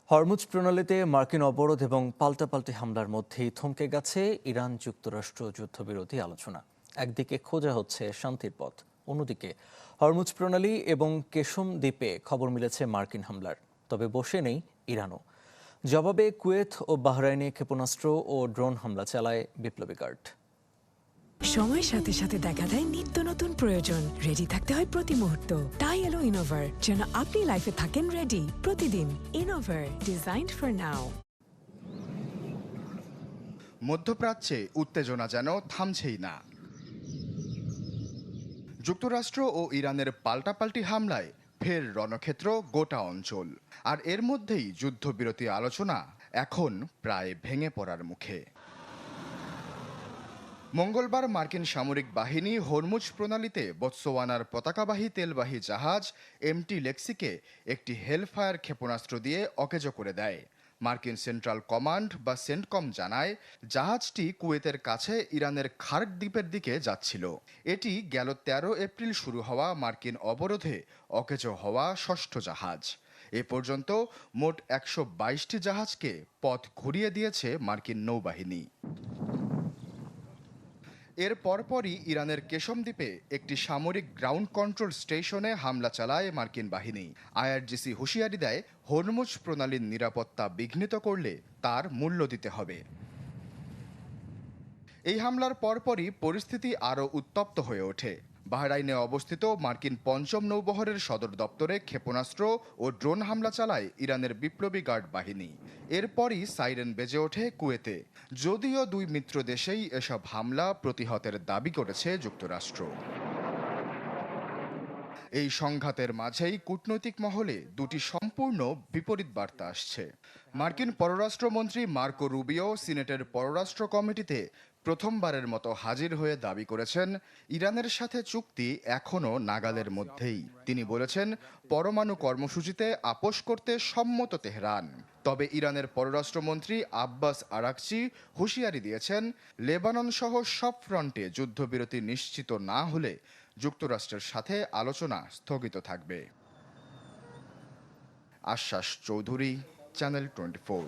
Hormuz প্রণালীতে মার্কিন অবরোধ এবং পাল্টাপাল্টি হামলার মধ্যেই থমকে গেছে ইরান যুক্তরাষ্ট্র যুদ্ধবিরোধী আলোচনা। একদিকে খোঁজা হচ্ছে শান্তির পথ, অন্যদিকে হরমুজ প্রণালী এবং কেশম দ্বীপে খবর মিলেছে মার্কিন হামলার। তবে বসে নেই ইরানও। জবাবে কুয়েত ও বাহরাইনে ক্ষেপণাস্ত্র ও ড্রোন হামলা চালায় বিপ্লবী গার্ড। সময়ের সাথে সাথে দেখা দেয় নিত্য নতুন প্রয়োজন। রেডি থাকতে হয় প্রতি মুহূর্ত। তাই এলো ইনোভার, যেন আপনি লাইফে থাকেন রেডি প্রতিদিন। Innova, designed for now. মধ্যপ্রাচ্যে উত্তেজনা যেন থামছেই না। যুক্তরাষ্ট্র ও ইরানের পাল্টাপাল্টি হামলায় ফের রণক্ষেত্র গোটা অঞ্চল। আর এর মধ্যেই যুদ্ধবিরতি আলোচনা এখন প্রায় ভেঙে পড়ার মুখে। মঙ্গলবার মার্কিন সামরিক বাহিনী হরমুজ প্রণালীতে বতসোয়ানার পতাকাবাহী তেলবাহী জাহাজ এমটি লেক্সিকে একটি হেলফায়ার ক্ষেপণাস্ত্র দিয়ে অকেজো করে দেয়। মার্কিন সেন্ট্রাল কমান্ড বা সেন্টকম জানায়, জাহাজটি কুয়েতের কাছে ইরানের খার্ক দ্বীপের দিকে যাচ্ছিল। এটি গেল ১৩ এপ্রিল শুরু হওয়া মার্কিন অবরোধে অকেজো হওয়া ষষ্ঠ জাহাজ। এ পর্যন্ত মোট ১২২টি জাহাজকে পথ ঘুরিয়ে দিয়েছে মার্কিন নৌবাহিনী। এর পরপরই ইরানের কেশম দ্বীপে একটি সামরিক গ্রাউন্ড কন্ট্রোল স্টেশনে হামলা চালায় মার্কিন বাহিনী। আইআরজিসি হুঁশিয়ারি দেয়, হরমুজ প্রণালীর নিরাপত্তা বিঘ্নিত করলে তার মূল্য দিতে হবে। এই হামলার পরপরই পরিস্থিতি আরও উত্তপ্ত হয়ে ওঠে। বাহরাইনে অবস্থিত মার্কিন পঞ্চম নৌবহরের সদর দপ্তরে ক্ষেপণাস্ত্র ও ড্রোন হামলা চালায় ইরানের বিপ্লবী গার্ড বাহিনী। এরপরই সাইরেন বেজে ওঠে কুয়েতে। যদিও দুই মিত্র দেশেই এসব হামলা প্রতিহতের দাবি করেছে যুক্তরাষ্ট্র। এই সংঘাতের মাঝেই কূটনৈতিক মহলে দুটি সম্পূর্ণ বিপরীত বার্তা আসছে। মার্কিন পররাষ্ট্রমন্ত্রী মার্কো রুবিও সিনেটের পররাষ্ট্র কমিটিতে প্রথমবারের মতো হাজির হয়ে দাবি করেছেন, ইরানের সাথে চুক্তি এখনও নাগালের মধ্যেই। তিনি বলেছেন, পরমাণু কর্মসূচিতে আপোস করতে সম্মত তেহরান। তবে ইরানের পররাষ্ট্রমন্ত্রী আব্বাস আরাকচি হুঁশিয়ারি দিয়েছেন, লেবানন সহ সব ফ্রন্টে যুদ্ধবিরতি নিশ্চিত না হলে যুক্তরাষ্ট্রের সাথে আলোচনা স্থগিত থাকবে। আশ্বাস চৌধুরী, চ্যানেল 24।